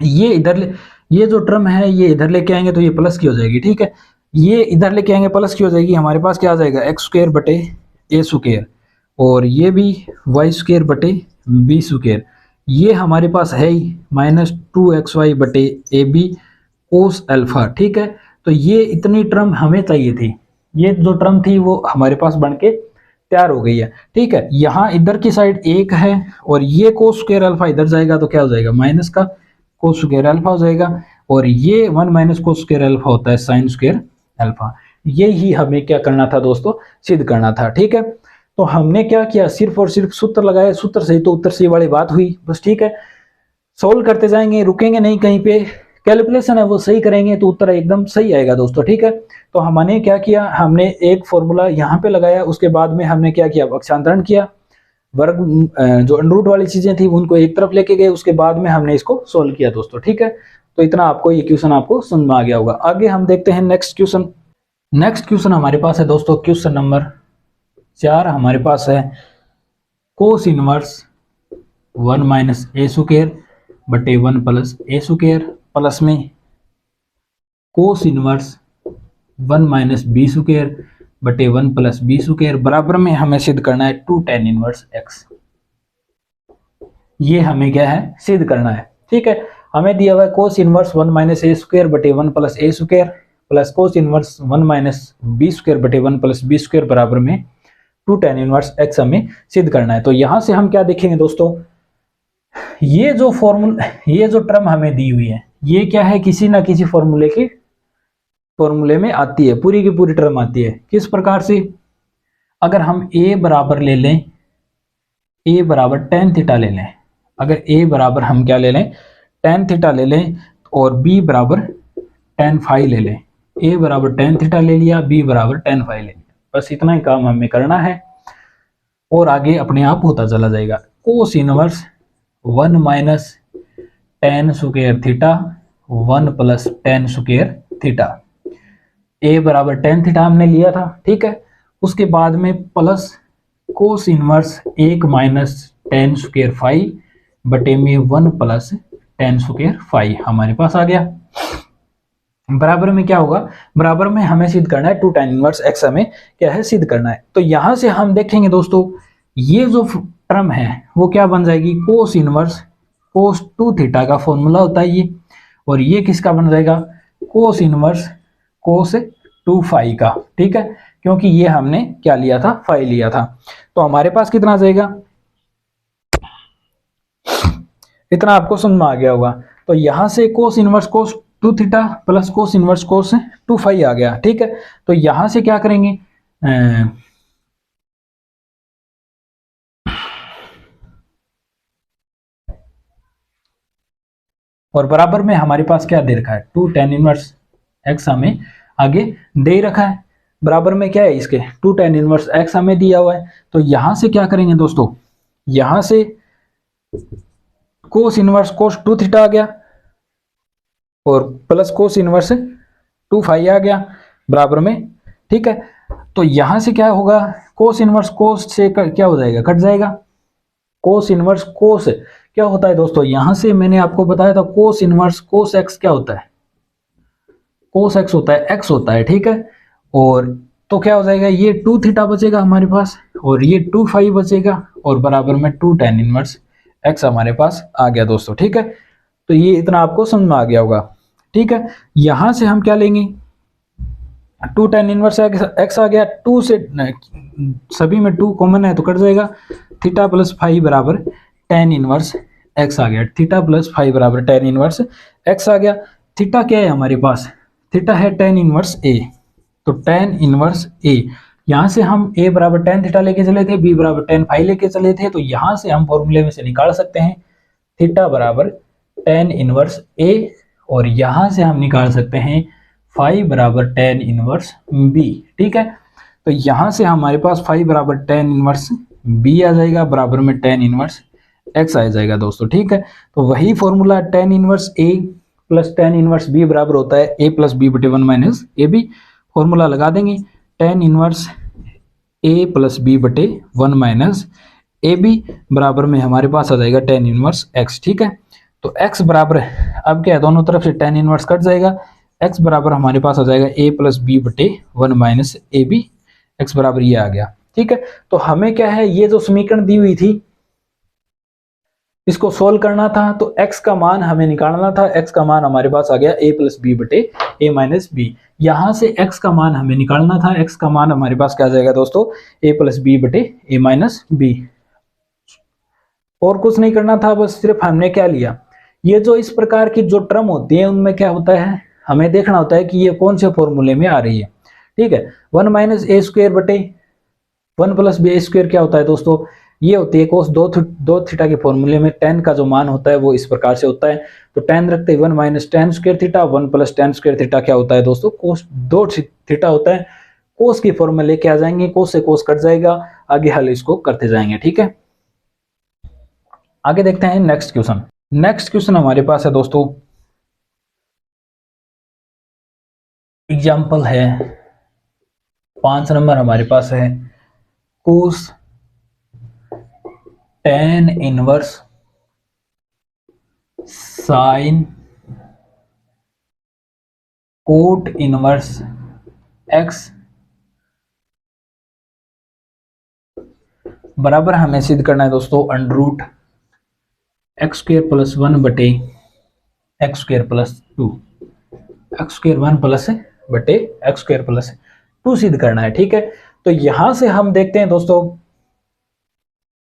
ये इधर ये जो टर्म है ये इधर लेके आएंगे तो ये प्लस की हो जाएगी। ठीक है, ये इधर लेके आएंगे प्लस की हो जाएगी। हमारे पास क्या आ जाएगा, एक्स स्क्वायर बटे ए स्क्वायर और ये भी वाई स्क्वायर बटे बी स्क्वायर। ये हमारे पास है ही माइनस 2xy बटे ए बी कोस अल्फा। ठीक है, तो ये इतनी टर्म हमें चाहिए थी, ये जो टर्म थी वो हमारे पास बनके तैयार हो गई है। ठीक है, यहाँ इधर की साइड एक है और ये कोस स्क्वायर अल्फा इधर जाएगा तो क्या हो जाएगा, माइनस का कोस स्क्वायर अल्फा हो जाएगा, और ये 1 माइनस कोस स्क्वायर अल्फा होता है साइन स्क्वायर अल्फा। यही हमें क्या करना था दोस्तों, सिद्ध करना था। ठीक है, तो हमने क्या किया, सिर्फ और सिर्फ सूत्र लगाए, सूत्र सही तो उत्तर सही वाली बात हुई बस। ठीक है, सोल्व करते जाएंगे, रुकेंगे नहीं कहीं पे, कैलकुलेशन है वो सही करेंगे तो उत्तर एकदम सही आएगा दोस्तों। ठीक है, तो हमने क्या किया, हमने एक फॉर्मूला यहाँ पे लगाया, उसके बाद में हमने क्या किया, पक्षांतरण किया, वर्ग जो अंडरूट वाली चीजें थी उनको एक तरफ लेके गए, उसके बाद में हमने इसको सोल्व किया दोस्तों। ठीक है, तो इतना आपको ये क्वेश्चन आपको समझ में आ गया होगा। आगे हम देखते हैं नेक्स्ट क्वेश्चन। नेक्स्ट क्वेश्चन हमारे पास है दोस्तों क्वेश्चन नंबर 4। हमारे पास है cos inverse 1 minus a square बटे 1 प्लस ए स्क्वायर प्लस में cos inverse 1 minus b square बटे 1 प्लस बी स्क्वायर बराबर में हमें सिद्ध करना है 2 tan इनवर्स एक्स। ये हमें क्या है, सिद्ध करना है। ठीक है, हमें दिया हुआ है cos inverse 1 minus a square बटे 1 plus a square plus cos inverse 1 minus b square बटे 1 प्लस बी स्क्वायर बराबर में 2 tan इनवर्स एक्स हमें सिद्ध करना है। तो यहां से हम क्या देखेंगे दोस्तों, ये जो ये जो टर्म हमें दी हुई है ये क्या है, किसी ना किसी फॉर्मूले में आती है, पूरी की पूरी टर्म आती है। किस प्रकार से, अगर हम a बराबर ले लें, a बराबर टेन थीटा ले लें, अगर a बराबर हम क्या ले लें, टेन थीटा ले लें, और b बराबर टेन फाई ले लें, a बराबर टेन थीटा ले लिया, b बराबर टेन फाई ले लिया, बस इतना ही काम हमें करना है और आगे अपने आप होता चला जाएगा। Cos inverse 1 minus tan square theta 1 plus tan square theta, a बराबर टेन थीटा हमने लिया था, ठीक है। उसके बाद में plus cos inverse 1 minus tan square phi बटे में 1 प्लस टेन स्क्वायर फाई हमारे पास आ गया। बराबर में क्या होगा, बराबर में हमें सिद्ध करना है टू टेन इनवर्स एक्स, हमें क्या है सिद्ध करना है। तो यहां से हम देखेंगे दोस्तों, ये जो टर्म है वो क्या बन जाएगी, cos inverse cos two theta का फॉर्मूला होता है ये, और ये किसका बन जाएगा, cos inverse cos two phi का, ठीक है, क्योंकि ये हमने क्या लिया था, फाई लिया था। तो हमारे पास कितना आ जाएगा, इतना आपको समझ में आ गया होगा। तो यहां से cos inverse cos two theta plus cos inverse cos two phi आ गया, ठीक है। तो यहां से क्या करेंगे, और बराबर में हमारे पास क्या दे रखा है, टू टेन इनवर्स एक्स हमें आगे दे रखा है। बराबर में क्या है इसके, टू टेन इनवर्स एक्स हमें दिया हुआ है। तो यहां से क्या करेंगे दोस्तों, यहां से cos inverse cos two theta आ गया और plus cos inverse two phi आ गया बराबर में, ठीक है। तो यहां से क्या होगा, कोस इनवर्स कोस से क्या हो जाएगा, कट जाएगा। कोस इनवर्स कोस क्या होता है दोस्तों, यहां से मैंने आपको बताया था कोस इनवर्स कोस एक्स क्या होता है, कोस एक्स होता है, एक्स होता है, ठीक है। और तो क्या हो जाएगा, ये टू थीटा बचेगा हमारे पास और ये टू फाई बचेगा और बराबर में टू टेन इनवर्स एक्स हमारे पास आ गया दोस्तों, ठीक है। तो ये इतना आपको समझ में आ गया होगा, ठीक है। यहां से हम क्या लेंगे, टू टेन इनवर्स एक्स आ गया, टू से सभी में टू कॉमन है तो कट जाएगा, थीटा प्लस फाई बराबर टेन इनवर्स एक्स आ गया, थीटा प्लस फाई बराबर टेन इनवर्स एक्स आ गया। थीटा क्या है हमारे पास, थीटा है टेन इनवर्स ए, तो टेन इनवर्स ए, यहां से हम a बराबर टेन थीटा लेके चले थे, b बराबर टेन फाई लेके चले थे, तो यहां से हम फॉर्मूले में से निकाल सकते हैं थीटा बराबर टेन इनवर्स a, और यहां से हम निकाल सकते हैं फाई बराबर टेन इनवर्स b, ठीक है। तो यहां से हमारे पास फाई बराबर टेन इनवर्स b आ जाएगा, बराबर में टेन इनवर्स x आ जाएगा दोस्तों, ठीक है। तो वही formula tan inverse a plus tan inverse b बराबर होता है a प्लस बी बटे one minus a b, formula लगा देंगे, tan inverse a plus b बटे वन माइनस ए बी बराबर में हमारे पास आ जाएगा टेन इनवर्स x, ठीक है। तो x बराबर अब क्या है, दोनों तरफ से टेन इनवर्स कट जाएगा, x बराबर हमारे पास आ जाएगा a प्लस बी बटे one minus a b, x बराबर ये आ गया, ठीक है। तो हमें क्या है, ये जो समीकरण दी हुई थी इसको सोल्व करना था, तो x का मान हमें निकालना था, x का मान हमारे पास आ गया a प्लस बी बटे ए माइनस बी। यहां से x का मान हमें निकालना था, x का मान हमारे पास क्या आ जाएगा दोस्तों, a प्लस बी बटे ए माइनस बी। और कुछ नहीं करना था, बस सिर्फ हमने क्या लिया, ये जो इस प्रकार की जो टर्म होती है उनमें क्या होता है, हमें देखना होता है कि ये कौन से फॉर्मूले में आ रही है, ठीक है। वन माइनस ए स्क्वायर बटे वन प्लस बी स्क्वायर क्या होता है दोस्तों, ये होती है कोस दो थीटा के फॉर्मूले में टेन का जो मान होता है वो इस प्रकार से होता है। तो टेन रखते हैं one minus tan square theta, one plus tan square theta क्या होता है दोस्तों, कोस दो थीटा होता है। कोस की फॉर्मूले लेके आ जाएंगे, कोस से कोस कट जाएगा, आगे हल इसको करते जाएंगे, ठीक है। आगे देखते हैं नेक्स्ट क्वेश्चन। नेक्स्ट क्वेश्चन हमारे पास है दोस्तों, एग्जाम्पल है 5 नंबर हमारे पास है, cos tan inverse sine cot inverse x बराबर हमें सिद्ध करना है दोस्तों under root x square plus one बटे x square plus two, x square one plus बटे एक्स स्क्वायर प्लस टू सिद्ध करना है, ठीक है। तो यहां से हम देखते हैं दोस्तों,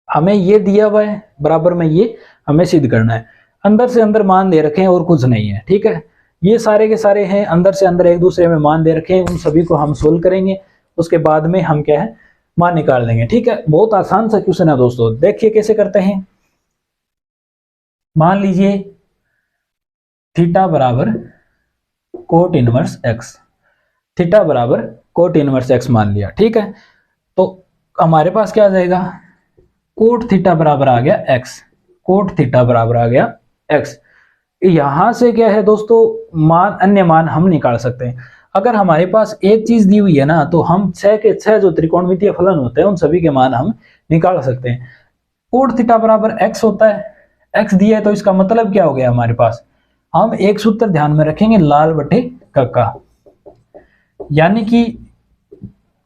हमें ये दिया हुआ है, बराबर में ये हमें सिद्ध करना है, अंदर से अंदर मान दे रखे हैं और कुछ नहीं है, ठीक है। ये सारे के सारे हैं अंदर से अंदर एक दूसरे में मान दे रखे हैं, उन सभी को हम सोल्व करेंगे, उसके बाद में हम क्या है मान निकाल लेंगे। ठीक है, बहुत आसान सा क्वेश्चन है दोस्तों। देखिए कैसे करते हैं। मान लीजिए थीटा बराबर कोट इनवर्स एक्स, थीटा बराबर कोट इनवर्स एक्स मान लिया। ठीक है, तो हमारे पास क्या आ जाएगा, कोट थीटा बराबर आ गया एक्स, कोट थीटा बराबर आ गया एक्स। यहां से क्या है दोस्तों, मान अन्य मान हम निकाल सकते हैं। अगर हमारे पास एक चीज दी हुई है ना, तो हम 6 के 6 जो त्रिकोणमितीय फलन होते हैं उन सभी के मान हम निकाल सकते हैं। कोट थीटा बराबर एक्स होता है, एक्स दिया है, तो इसका मतलब क्या हो गया हमारे पास, हम एक सूत्र ध्यान में रखेंगे, लाल बटे कक्का, यानी कि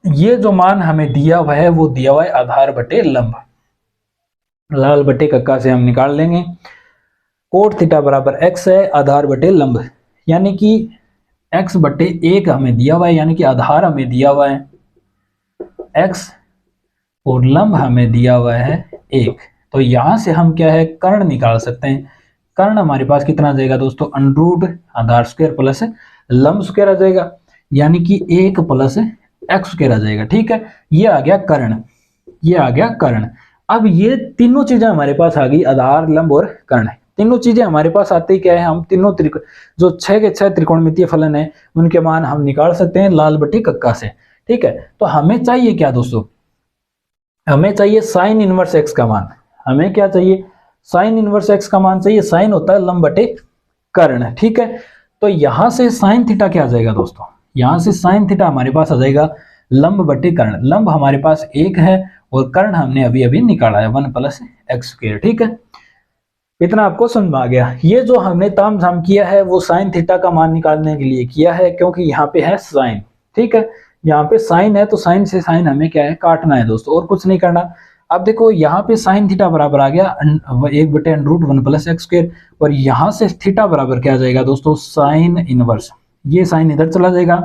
ये जो मान हमें दिया हुआ है वो दिया हुआ है आधार बटे लंब, लाल बटे कक्का से हम निकाल लेंगे। कोट थीटा बराबर एक्स है, आधार बटे लंब, यानी कि एक्स बटे 1 हमें दिया हुआ है, यानी कि आधार हमें दिया हुआ है एक्स और लंब हमें दिया हुआ है 1। तो यहां से हम क्या है, कर्ण निकाल सकते हैं। कर्ण हमारे पास कितना आ जाएगा दोस्तों, अंडरूट आधार स्क्वायर प्लस लंब स्क्वायर आ जाएगा, यानी कि 1 प्लस एक्स स्क्वायर आ जाएगा। ठीक है, ये आ गया कर्ण, ये आ गया कर्ण। अब ये तीनों चीजें हमारे पास आ गई, आधार लंब और कर्ण, तीनों चीजें हमारे पास आती क्या है, हम तीनों जो 6 के 6 त्रिकोणमितीय फलन है उनके मान हम निकाल सकते हैं लाल बटे कक्का से। ठीक है, तो हमें चाहिए क्या दोस्तों, हमें चाहिए साइन इनवर्स एक्स का मान। हमें क्या चाहिए, साइन इनवर्स एक्स का मान चाहिए। साइन होता है लंब बटे कर्ण। ठीक है, तो यहां से साइन थीटा क्या आ जाएगा दोस्तों, यहां से साइन थीटा हमारे पास आ जाएगा लंब बटे कर्ण। लंब हमारे पास 1 है और कर्ण हमने अभी अभी निकाला है 1 प्लस एक्स स्क्वायर। ठीक है, इतना आपको समझ में आ गया। ये जो हमने तामझाम किया है वो साइन थीटा का मान निकालने के लिए किया है, क्योंकि यहाँ पे है साइन। ठीक है, यहाँ पे साइन है तो साइन से साइन हमें क्या है, काटना है दोस्तों, और कुछ नहीं करना। अब देखो यहाँ पे साइन थीटा बराबर आ गया 1 बटे अंडरूट 1 प्लस एक्स स्क्वायर, और यहाँ से थीटा बराबर क्या आ जाएगा दोस्तों, साइन इनवर्स, ये साइन इधर चला जाएगा,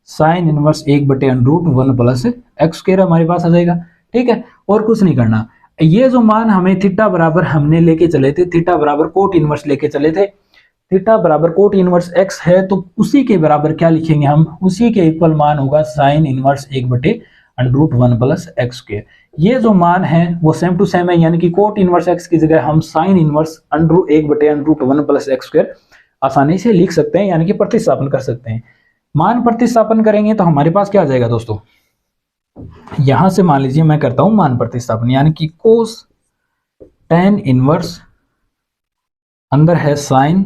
साइन इनवर्स 1 बटे अंडरूट 1 प्लस एक्स स्क्वायर हमारे पास आ जाएगा। ठीक है, और कुछ नहीं करना। ये जो मान हमें थीटा बराबर हमने लेके चले थे, थीटा बराबर कोट इनवर्स लेके चले थे, थीटा बराबर कोट इनवर्स एक्स है, तो उसी के बराबर क्या लिखेंगे हम, उसी के इक्वल मान होगा साइन इनवर्स 1 बटे अंडरूट 1 प्लस एक्स स्क्वायर। ये जो मान है वो सेम टू सेम है, यानी कि कोट इनवर्स एक्स की जगह हम साइन इनवर्स 1 बटे अंडरूट 1 प्लस एक्स स्क्वायर आसानी से लिख सकते हैं, यानी कि प्रतिस्थापन कर सकते हैं। मान प्रतिस्थापन करेंगे तो हमारे पास क्या आ जाएगा दोस्तों, यहां से मान लीजिए मैं करता हूं मान प्रतिस्थापन, यानी कि कोस टेन इनवर्स, अंदर है साइन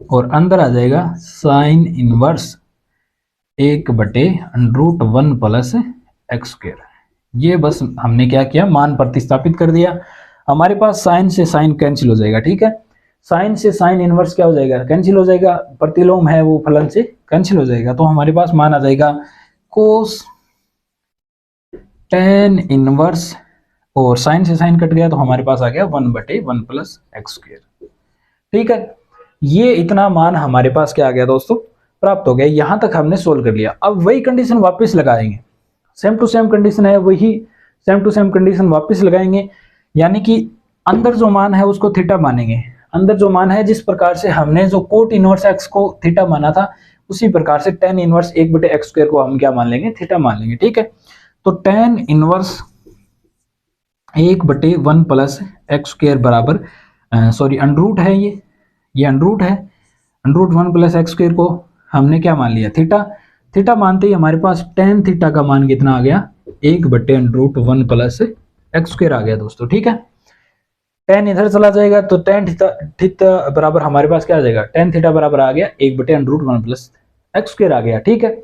और अंदर आ जाएगा साइन इनवर्स 1 बटे अंडरूट 1 प्लस एक्स स्क्वायर। ये बस हमने क्या किया, मान प्रतिस्थापित कर दिया। हमारे पास साइन से साइन कैंसिल हो जाएगा। ठीक है, साइन से साइन इनवर्स क्या हो जाएगा, कैंसिल हो जाएगा, प्रतिलोम है वो फलन से कैंसिल हो जाएगा। तो हमारे पास मान आ जाएगा कोस टेन इनवर्स, और साइन से साइन कट गया तो हमारे पास आ गया 1 बटे 1 प्लस एक्स स्क्वायर। ठीक है, ये इतना मान हमारे पास क्या आ गया दोस्तों, प्राप्त हो गया। यहां तक हमने सोल्व कर लिया। अब वही कंडीशन वापस लगाएंगे, सेम टू सेम कंडीशन है, वही सेम टू सेम कंडीशन वापस लगाएंगे, यानी कि अंदर जो मान है उसको थीटा मानेंगे। अंदर जो मान है, जिस प्रकार से हमने जो कोट इनवर्स एक्स को थीटा माना था, उसी प्रकार से टेन इनवर्स 1 बटे एक्स स्क्वायर को हम क्या मान लेंगे, थीटा मान लेंगे। ठीक है, तो टेन इनवर्स 1 बटे 1 प्लस एक्स स्क्वायर बराबर सॉरी अंडरूट है, ये अंडरूट है, अंडरूट 1 प्लस एक्स स्क्वायर को हमने क्या मान लिया, थीटा। थीटा मानते ही हमारे पास टेन थीटा का मान कितना आ गया, 1 बटे अंडरूट 1 प्लस एक्स स्क्वायर आ गया दोस्तों। ठीक है, टेन इधर चला जाएगा तो टेन थीटा बराबर हमारे पास क्या आ जाएगा, टेन थीटा बराबर आ गया 1 बटे अंडरूट 1 प्लस एक्स स्क्वायर आ गया। ठीक है,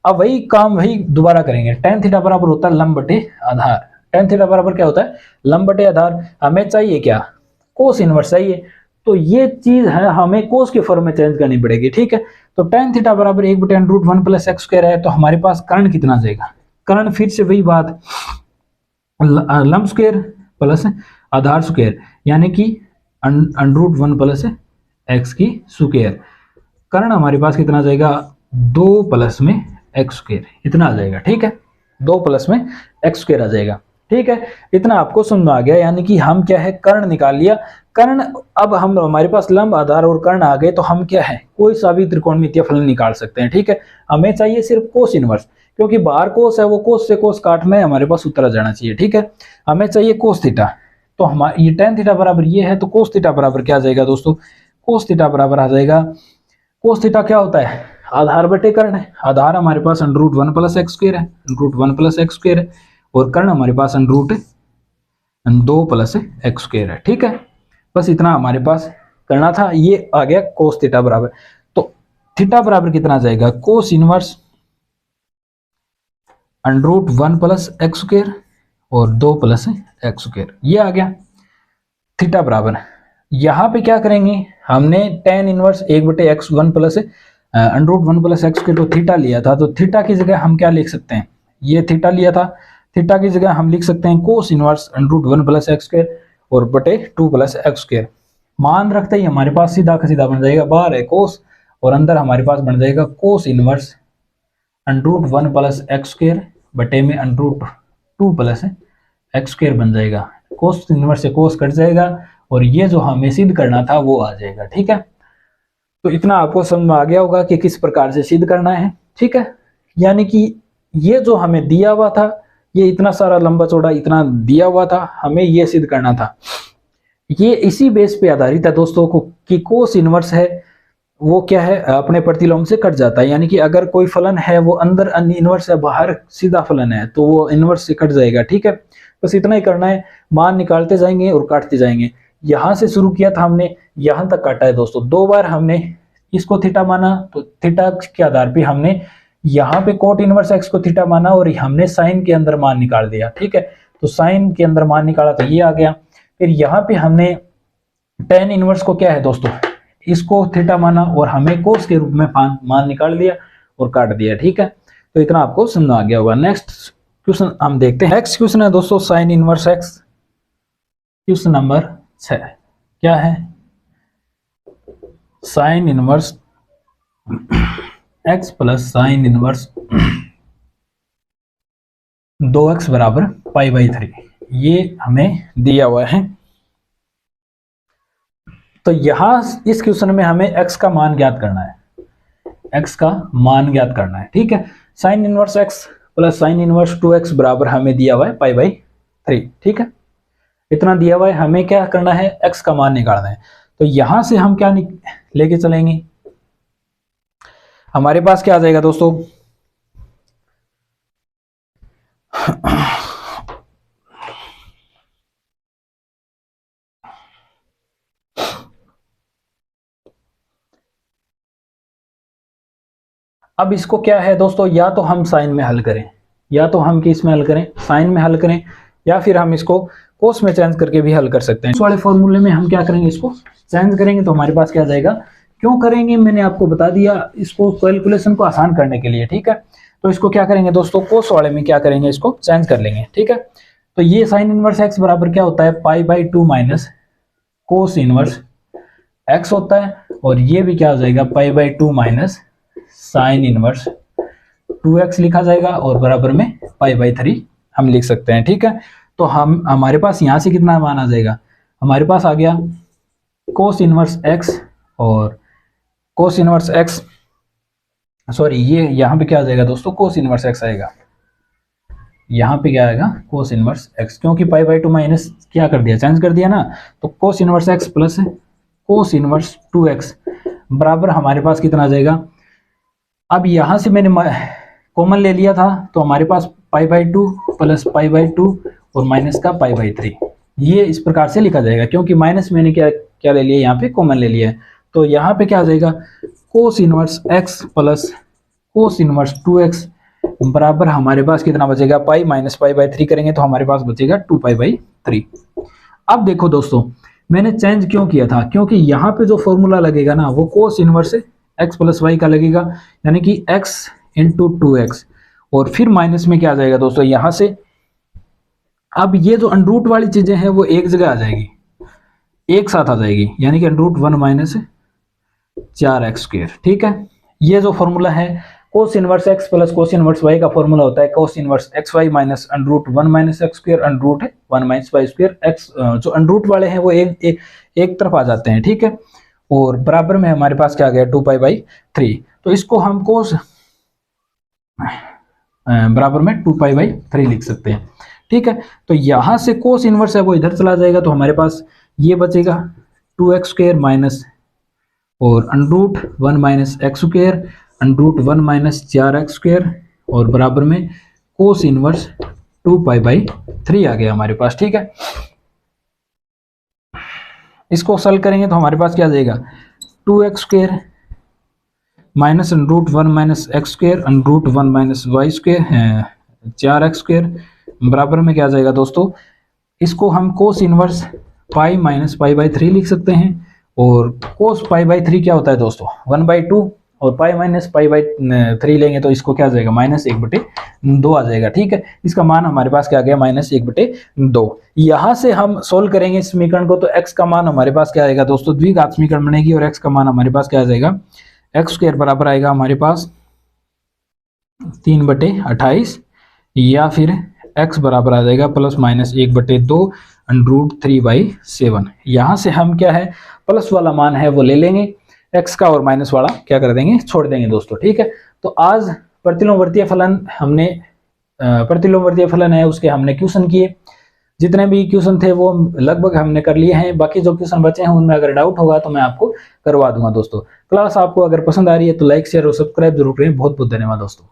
अब वही काम वही दोबारा करेंगे। टेन थीटा बराबर होता है लंब बटे आधार, टेन थीटा बराबर क्या होता है, लंब बटे आधार। हमें चाहिए क्या, कोस इनवर्स चाहिए, तो ये चीज है हमें कोस के फॉर्म में चेंज करनी पड़ेगी। ठीक है, तो टेन थीटा बराबर 1 बटे अंडरूट 1 प्लस एक्स स्क्वायर है, तो हमारे पास कर्ण कितना आ जाएगा, कर्ण फिर से वही बात, लंब स्क्वायर प्लस आधार स्क्वायर, यानी कि अंडरूट 1 प्लस एक्स की स्क्वायर। कर्ण हमारे पास कितना आ जाएगा, 2 प्लस में एक्स स्क्वायर, इतना आ जाएगा। ठीक है, 2 प्लस में एक्स स्क्वायर आ जाएगा। ठीक है, इतना आपको समझ में आ गया, यानी कि हम क्या है, कर्ण निकाल लिया। कर्ण, अब हम हमारे पास लंब आधार और कर्ण आ गए, तो हम क्या है, कोई सा भी त्रिकोणमितीय फलन निकाल सकते हैं। ठीक है, हमें चाहिए सिर्फ कोस इनवर्स, क्योंकि बाहर कोस है, वो कोस से कोस काटना है, हमारे पास उत्तर आ जाना चाहिए। ठीक है, हमें चाहिए कोस थीटा, तो हमारे ये tan थीटा बराबर ये है, तो कोस थीटा बराबर क्या आ जाएगा दोस्तों, कोस थीटा बराबर आ जाएगा, कोस थीटा क्या होता है, आधार बटे कर्ण है। आधार हमारे पास √1 + x² है, √1 + x² है, और कर्ण हमारे पास √2 + x² है। ठीक है, बस इतना हमारे पास करना था, ये आ गया कोस थीटा बराबर। तो थीटा बराबर कितना आ जाएगा, कोस इनवर्स √1 + x² और 2 + x², ये आ गया थीटा बराबर। यहाँ पे क्या करेंगे, हमने tan इनवर्स 1/x1 + √1 + x² तो थीटा लिया था, तो थीटा की जगह हम क्या लिख सकते हैं, ये थीटा लिया था, थीटा की जगह हम लिख सकते हैं कोस इनवर्स √1 + x² और बटे 2 + x²। मान रखते ही हमारे पास सीधा का सीधा बन जाएगा, बाहर है कोस और अंदर हमारे पास बन जाएगा कोस इनवर्स √1 + x² बटे में √2 + x² बन जाएगा। कोस इनवर्स से कोस कट जाएगा और ये जो हमें सिद्ध करना था वो आ जाएगा। ठीक है, तो इतना आपको समझ में आ गया होगा कि किस प्रकार से सिद्ध करना है। ठीक है, यानी कि ये जो हमें दिया हुआ था, ये इतना सारा लंबा चौड़ा इतना दिया हुआ था, हमें ये सिद्ध करना था। ये इसी बेस पे आधारित है दोस्तों को कि कोस इनवर्स है वो क्या है, अपने प्रतिलोम से कट जाता है। यानी कि अगर कोई फलन है वो अंदर इनवर्स है, बाहर सीधा फलन है, तो वो इनवर्स से कट जाएगा। ठीक है, बस इतना ही करना है, मान निकालते जाएंगे और काटते जाएंगे। यहां से शुरू किया था हमने, यहां तक काटा है दोस्तों। 2 बार हमने इसको थीटा माना, तो थीटा के आधार पे हमने यहाँ पे कोट इनवर्स एक्स को थीटा माना और हमने साइन के अंदर मान निकाल दिया। ठीक है, तो साइन के अंदर मान निकाला तो ये आ गया। फिर यहाँ पे हमने tan इनवर्स को क्या है दोस्तों, इसको थीटा माना और हमें कोस के रूप में मान निकाल दिया और काट दिया। ठीक है, तो इतना आपको समझ आ गया होगा। नेक्स्ट क्वेश्चन हम देखते हैं। नेक्स्ट क्वेश्चन है दोस्तों sine inverse x, question number 6 क्या है, sine inverse x plus sine inverse 2x बराबर π/3, ये हमें दिया हुआ है। तो यहां इस क्वेश्चन में हमें x का मान ज्ञात करना है, x का मान ज्ञात करना है। ठीक है, sine inverse x plus sine inverse 2x बराबर हमें दिया हुआ है π/3। ठीक है, इतना दिया हुआ है, हमें क्या करना है, x का मान निकालना है। तो यहां से हम क्या लेके चलेंगे, हमारे पास क्या आ जाएगा दोस्तों, अब इसको क्या है दोस्तों, या तो हम साइन में हल करें, या तो हम किस में हल करें, साइन में हल करें, या फिर हम इसको कोस में चेंज करके भी हल कर सकते हैं। इस वाले फॉर्मूले में हम क्या करेंगे, इसको चेंज करेंगे, तो हमारे पास क्या आ जाएगा। क्यों करेंगे मैंने आपको बता दिया, इसको कैलकुलेशन को आसान करने के लिए। ठीक है, तो इसको क्या करेंगे दोस्तों, कोस वाले में क्या करेंगे, इसको चेंज कर लेंगे। ठीक है, तो ये साइन इनवर्स एक्स बराबर क्या होता है, π/2 माइनस कोस इनवर्स एक्स होता है, और ये भी क्या हो जाएगा, π/2 माइनस साइन इनवर्स 2x लिखा जाएगा, और बराबर में π/3 हम लिख सकते हैं। ठीक है, तो हम हमारे पास यहाँ से कितना मान आ जाएगा, हमारे पास आ गया कोस इनवर्स x और कोस इनवर्स x, सॉरी ये यहाँ पे क्या आ जाएगा दोस्तों, कोस इनवर्स x आएगा, यहाँ पे क्या आएगा, कोस इनवर्स x, क्योंकि π/2 माइनस क्या कर दिया, चेंज कर दिया ना, तो cos inverse x plus cos inverse 2x बराबर हमारे पास कितना आ जाएगा। अब यहाँ से मैंने कॉमन ले लिया था, तो हमारे पास π/2 प्लस π/2 और माइनस का π/3, ये इस प्रकार से लिखा जाएगा, क्योंकि माइनस मैंने क्या ले लिया, यहाँ पे कॉमन ले लिया है। तो यहाँ पे क्या आ जाएगा, cos inverse x plus cos inverse 2x बराबर हमारे पास कितना बचेगा, पाई माइनस π/3 करेंगे तो हमारे पास बचेगा 2π/3। अब देखो दोस्तों, मैंने चेंज क्यों किया था, क्योंकि यहाँ पे जो फॉर्मूला लगेगा ना, वो cos inverse x plus y का लगेगा, यानी कि x इंटू 2x, और फिर माइनस में क्या आ जाएगा दोस्तों, यहाँ से अब ये जो अंडरूट वाली चीजें हैं वो एक जगह आ जाएगी, एक साथ आ जाएगी, यानी कि √1 माइनस 4x²। ठीक है, ये जो फॉर्मूला है cos inverse x plus cos inverse y का फॉर्मूला होता है cos inverse xy minus √1 minus x², √1 minus y²। x जो अंडरूट वाले हैं वो एक तरफ आ जाते हैं। ठीक है, और बराबर में हमारे पास क्या आ गया, 2π/3। तो इसको हम कोस, बराबर में 2π/3 लिख सकते हैं। ठीक है, तो यहाँ से कोस इनवर्स है वो इधर चला जाएगा, तो हमारे पास ये बचेगा 2x² माइनस और √1 माइनस x² √1 माइनस 4x² और बराबर में कोस इनवर्स 2π/3 आ गया हमारे पास। ठीक है, इसको सॉल्व करेंगे तो हमारे पास क्या आ जाएगा 2x² minus √1 minus x² √1 minus y² 4x² बराबर में क्या आ जाएगा दोस्तों, इसको हम कोस इनवर्स पाई माइनस π/3 लिख सकते हैं। और कोस π/3 क्या होता है दोस्तों 1/2 और पाई माइनस π/3 लेंगे तो इसको क्या आ जाएगा -1/2 आ जाएगा। ठीक है, इसका मान हमारे पास क्या आ गया -1/2। यहाँ से हम सोल्व करेंगे इस समीकरण को, तो x का मान हमारे पास क्या आएगा दोस्तों, द्विघात समीकरण बनेगी और x का मान हमारे पास क्या आ जाएगा x² बराबर आएगा हमारे पास 3/28 या फिर x बराबर आ जाएगा +-1/2 √3/7। यहाँ से हम क्या है प्लस वाला मान है वो ले लेंगे, x का और माइनस वाला क्या कर देंगे छोड़ देंगे दोस्तों। ठीक है, तो आज प्रतिलोमवर्तीय फलन हमने प्रतिलोमवर्तीय फलन है उसके हमने क्वेश्चन किए, जितने भी क्वेश्चन थे वो लगभग हमने कर लिए हैं। बाकी जो क्वेश्चन बचे हैं उनमें अगर डाउट होगा तो मैं आपको करवा दूंगा दोस्तों। क्लास आपको अगर पसंद आ रही है तो लाइक शेयर और सब्सक्राइब जरूर करें। बहुत बहुत धन्यवाद दोस्तों।